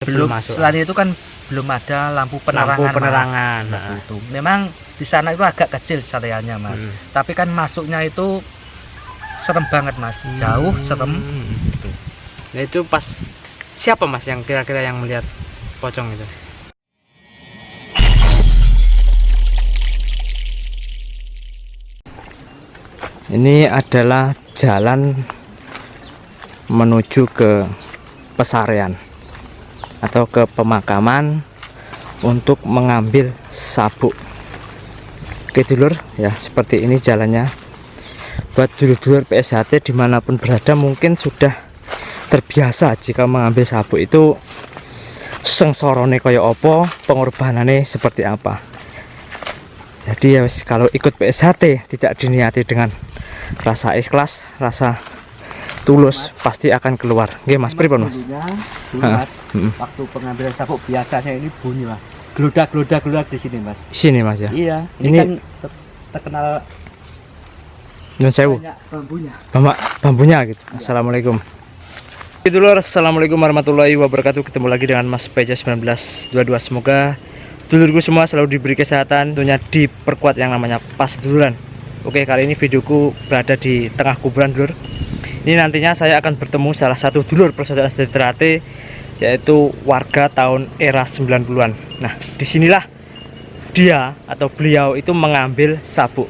belum masuk. Selain itu kan belum ada lampu penerangan. Nah. Itu memang di sana itu agak kecil areanya mas. Tapi kan masuknya itu serem banget mas, jauh serem. Gitu. Nah itu pas siapa mas yang kira-kira yang melihat pocong itu? Ini adalah jalan menuju ke pesarean atau ke pemakaman untuk mengambil sabuk. Oke dulur ya, seperti ini jalannya. Buat dulur-dulur PSHT dimanapun berada mungkin sudah terbiasa jika mengambil sabuk itu sengsorone kaya opo, pengorbanannya seperti apa. Jadi ya kalau ikut PSHT tidak diniati dengan rasa ikhlas, rasa tulus, pasti akan keluar. Nggih Mas, pripun Mas? Mas, waktu pengambilan sabuk biasanya ini bunyi lah. Geludak di sini Mas. Sini Mas ya. Iya, ini kan terkenal Nyun sewu. Bambunya gitu. Assalamualaikum. Dulur, assalamualaikum warahmatullahi wabarakatuh. Ketemu lagi dengan Mas Peja 1922. Semoga dulurku semua selalu diberi kesehatan, tentunya diperkuat yang namanya pas duluran. Oke, kali ini videoku berada di tengah kuburan dulur. Ini nantinya saya akan bertemu salah satu dulur persaudaraan sejati Ternate, yaitu warga tahun era 90-an. Nah, disinilah dia atau beliau itu mengambil sabuk.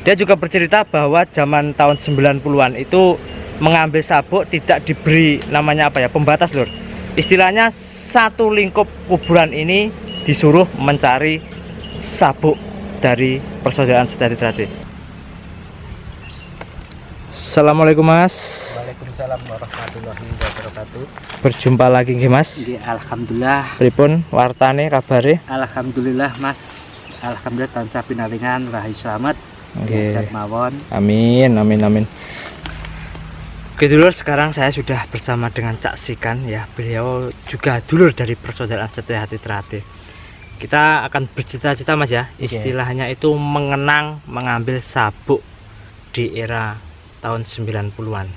Dia juga bercerita bahwa zaman tahun 90-an itu mengambil sabuk tidak diberi namanya apa ya, pembatas lur. Istilahnya satu lingkup kuburan ini disuruh mencari sabuk dari persaudaraan sejati Ternate. Assalamualaikum Mas. Waalaikumsalam warahmatullahi wabarakatuh. Berjumpa lagi nggih Mas. Nggih, alhamdulillah. Pripun wartane kabare? Alhamdulillah Mas. Alhamdulillah tansah pinaringan rahayu slamet. Nggih. Mawon. Amin, amin, amin. Oke dulur, sekarang saya sudah bersama dengan Cak Sikan ya. Beliau juga dulur dari persaudaraan sejati Ternate. Kita akan bercita-cita Mas ya. Istilahnya itu mengenang mengambil sabuk di era tahun 90-an.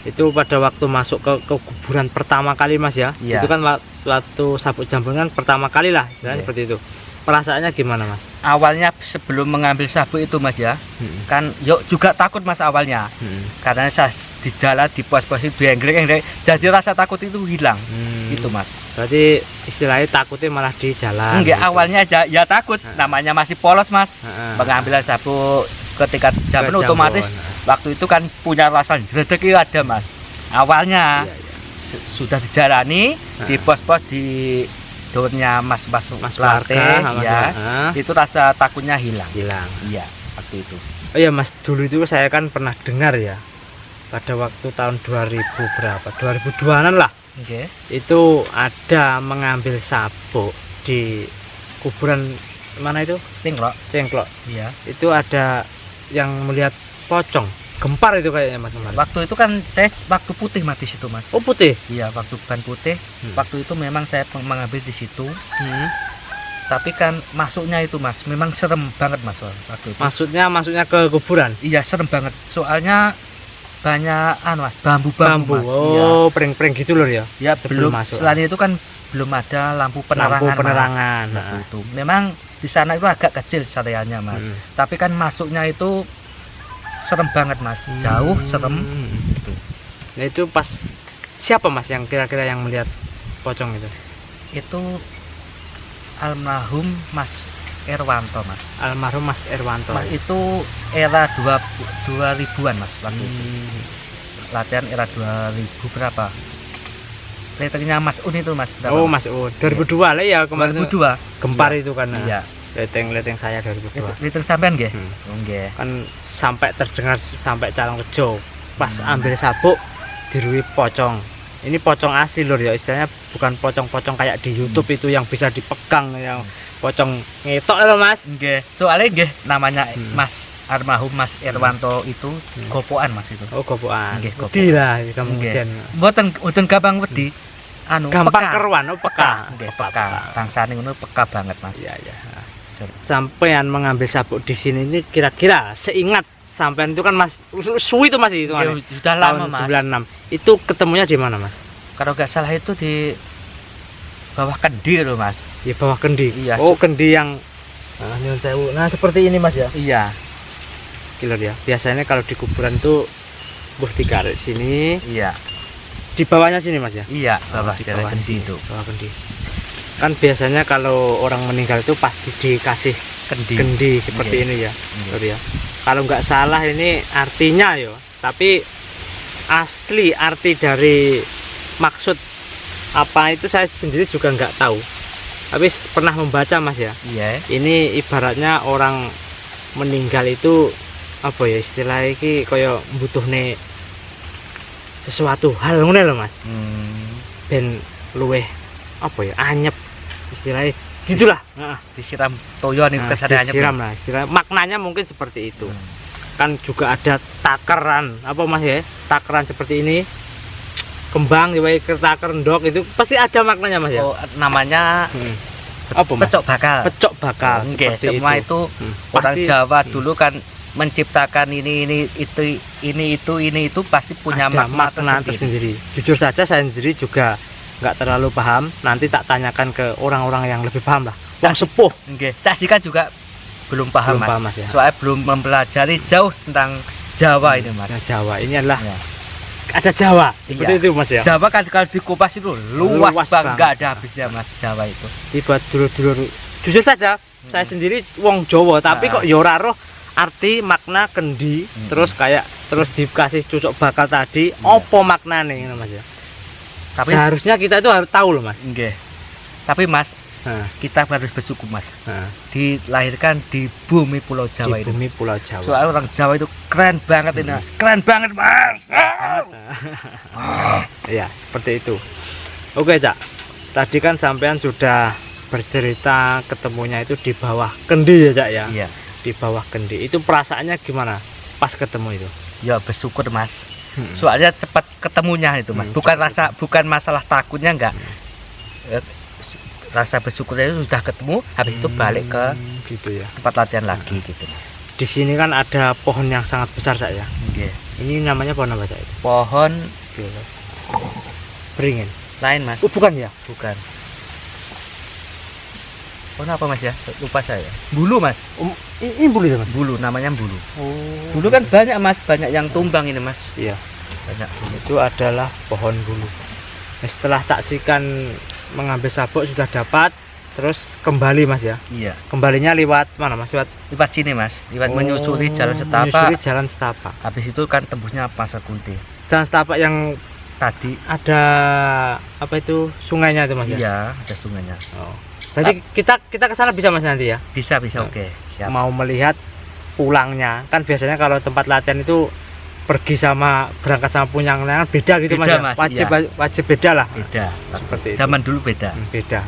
Itu pada waktu masuk ke kuburan pertama kali Mas ya. Iya. Itu kan waktu sabuk jambungan pertama kali lah istilahnya seperti itu. Perasaannya gimana Mas? Awalnya sebelum mengambil sabuk itu Mas ya, kan yuk juga takut Mas awalnya. Karena saya di jalan di pos-pos itu enggrek, jadi rasa takut itu hilang. Itu Mas. Berarti istilahnya takutnya malah di jalan. Enggak, gitu. awalnya ya takut, namanya masih polos Mas. Pengambilan sabuk ketika jalan otomatis waktu itu kan punya rasa rezeki ada Mas. Awalnya sudah dijalani di pos-pos di daunnya mas Larte ya, itu rasa takutnya hilang. Iya, waktu itu. Oh iya Mas, dulu itu saya kan pernah dengar ya, pada waktu tahun 2000 berapa, 2002an lah. Itu ada mengambil sabuk di kuburan mana itu? Cengklok. Iya. Itu ada yang melihat pocong, gempar itu kayaknya Mas. Waktu itu kan saya waktu putih mati situ Mas. Oh putih? Iya, waktu ban putih. Waktu itu memang saya mengambil di situ. Tapi kan masuknya itu Mas, memang serem banget Mas waktu itu. Masuknya ke kuburan? Iya, serem banget. Soalnya banyak Mas, bambu Mas. Oh, pring-pring gitu loh ya. Ya, belum masuk. Selain itu kan belum ada lampu penerangan. Nah. Itu. Memang di sana itu agak kecil areanya Mas. Tapi kan masuknya itu serem banget Mas, jauh serem. Gitu. Nah itu pas siapa Mas yang kira-kira yang melihat pocong itu? Itu almarhum Mas Erwanto Mas. Almarhum Mas Erwanto. Mas itu era 2000-an Mas waktu itu. Latihan era 2000 berapa? Letternya Mas Un itu Mas berapa? Oh Mas Un, 2002 lah ya kemarin. 2002. Gempar itu kan. Iya. Leteng saya 2002. Leteng sampean nggih? Nggih. Kan sampai terdengar sampai Calong Rejo. Pas ambil sabuk dirui pocong. Ini pocong asli lur ya, istilahnya bukan pocong-pocong kayak di YouTube itu yang bisa dipegang, yang pocong ngetok loh Mas. Nggih. Soalnya nggih namanya Mas almarhum Mas Erwanto itu gopokan Mas itu. Oh gopokan. Nggih, wedi lah kemudian. Mboten gampang wedi. Gampang keruan, peka. Nggih, peka. Bangsane ngono peka banget Mas. Iya. Sampean mengambil sabuk di sini ini kira-kira seingat sampean itu kan Mas suwi itu Mas itu Ya, sudah lama mas. 96. Itu ketemunya di mana Mas? Kalau nggak salah itu di bawah kendi loh mas. Di bawah kendi. Iya. Oh, kendi yang nyuwun sewu. Nah, seperti ini Mas ya. Iya. Kilo ya. Biasanya kalau di kuburan itu buh ditarik sini, Iya. di bawahnya sini Mas ya. Iya. Bawah di dari bawah kendi sini, itu. bawah kendi. Kan biasanya kalau orang meninggal itu pasti dikasih kendi seperti Iya. ini ya. Iya. Sorry ya. Kalau nggak salah ini artinya yo, tapi asli arti dari maksud apa itu saya sendiri juga nggak tahu. Tapi pernah membaca Mas ya. Iya. Ini ibaratnya orang meninggal itu apa ya istilahnya iki kaya butuhne sesuatu hal ngono lho Mas. Ben luweh apa ya anyep istilahnya gitulah. Heeh. Disiram toyo nih kesannya. Disiram lah istilah maknanya mungkin seperti itu. Kan juga ada takaran apa Mas ya, takaran seperti ini, kembang diwai taker ndok, itu pasti ada maknanya Mas ya. Oh, namanya Apa Mas? pecok bakal. Pecok bakal. Oke, seperti semua itu orang Pasti, Jawa dulu kan menciptakan ini itu pasti punya ada makna makna tersendiri. Jujur saja saya sendiri juga nggak terlalu paham, nanti tak tanyakan ke orang-orang yang lebih paham lah, yang sepuh. Oke, Cak Sika juga belum paham, Belum mas. paham, Mas, ya. Soalnya belum mempelajari jauh tentang Jawa ini mas. Nah, Jawa ini adalah Ya. ada Jawa seperti Iya. itu Mas ya. Jawa kan kalau dikupas itu luas Luas banget, nggak banget. ada habisnya mas Jawa itu. Tiba dulur-dulur, jujur saja saya sendiri wong Jawa, tapi Nah. kok ya ora roh arti makna kendi, terus dikasih cucuk bakal tadi, opo maknane ngono Mas ya. Tapi Seharusnya kita itu harus tahu loh Mas. Nggih. Tapi mas, Nah, kita harus bersyukur mas, nah, dilahirkan di bumi Pulau Jawa di itu. bumi Pulau Jawa. Soalnya orang Jawa itu keren banget ini mas, keren banget mas. Iya, seperti itu. Oke, Cak. Tadi kan sampean sudah bercerita ketemunya itu di bawah kendi ya, Cak ya. Iya. Di bawah kendi. Itu perasaannya gimana pas ketemu itu? Ya bersyukur mas. Soalnya cepat ketemunya itu mas. Bukan masalah takutnya enggak. Rasa bersyukurnya itu sudah ketemu, habis itu balik ke gitu ya. tempat latihan lagi gitu mas. Di sini kan ada pohon yang sangat besar, Cak ya. Oke. Ini namanya pohon apa, Cak itu? Pohon Beringin. lain mas. Oh, bukan ya? Bukan. Pohon apa mas ya? Lupa saya. Bulu mas. Ini bulu ya, Mas? Bulu, namanya bulu. Oh. Bulu kan banyak mas, banyak yang tumbang ini mas. Iya. Banyak bulu. Itu adalah pohon bulu. Nah, setelah saksikan mengambil sabuk sudah dapat, terus kembali Mas ya. Iya. Kembalinya lewat mana Mas? Lewat sini mas. Lewat menyusuri jalan setapak. Menyusuri jalan setapak. Habis itu kan tembusnya Pasar Kunti. Jalan setapak yang Tadi ada apa itu sungainya itu Mas ya? iya ada sungainya. Oh. Berarti kita ke sana bisa Mas nanti ya? Bisa oke. Siap. Mau melihat pulangnya. Kan biasanya kalau tempat latihan itu pergi sama berangkat sama punyangnya beda gitu Beda, Mas, Mas, ya? iya. Wajib beda lah. Beda. Seperti itu. Zaman dulu beda. Beda.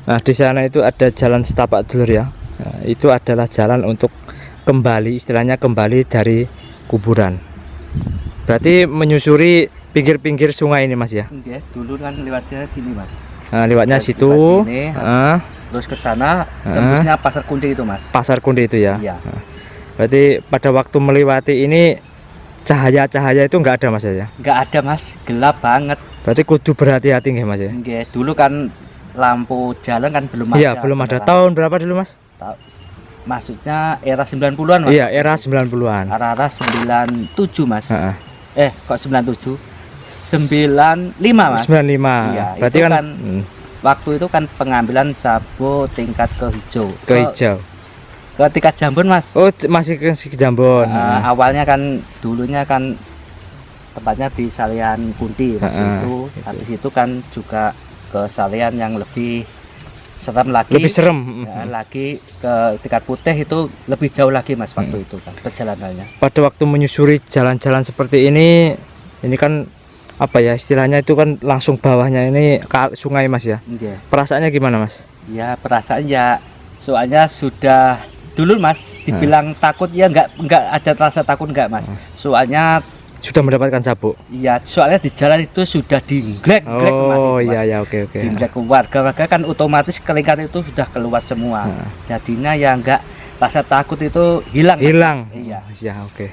Nah, di sana itu ada jalan setapak dulur ya. Nah, itu adalah jalan untuk kembali, istilahnya kembali dari kuburan. Berarti menyusuri pinggir-pinggir sungai ini Mas ya. Oke, dulu kan lewatnya sini mas. Nah, lewatnya Lewat situ. sini, Ah, terus ke sana tembusnya Pasar Kunti itu mas. Pasar Kunti itu ya. Iya. Berarti pada waktu melewati ini cahaya-cahaya itu enggak ada Mas ya. Nggak ada mas, gelap banget. Berarti kudu berhati-hati nggih Mas ya. Oke, dulu kan lampu jalan kan belum ada. Iya, belum ada. penerangan. Tahun berapa dulu Mas? Maksudnya era 90-an mas. Iya, era 90-an. Arah-arah 97 mas. Heeh. Kok 97? 95 mas. 95. Iya, Berarti itu kan, kan waktu itu kan pengambilan sabuk tingkat ke hijau. ke hijau. Ke tingkat Jambon mas. Oh, masih ke Jambon. Awalnya kan dulunya kan tempatnya di Salian Kunti waktu itu. Habis itu kan juga ke Salian yang lebih serem lagi. Lebih serem. Ya, lagi ke tingkat Putih itu lebih jauh lagi mas waktu itu kan perjalanannya. Pada waktu menyusuri jalan-jalan seperti ini kan apa ya istilahnya itu kan langsung bawahnya ini sungai Mas ya. Iya. Perasaannya gimana Mas? Ya perasaan ya soalnya sudah dulu mas dibilang takut ya nggak ada rasa takut nggak mas. Soalnya Sudah mendapatkan sabuk. iya soalnya di jalan itu sudah diglek mas. Oh itu, mas. iya ya oke. Diglek warga kan otomatis kelingkar itu sudah keluar semua. Jadinya ya nggak rasa takut itu hilang. Hilang. Iya. Ya, oke.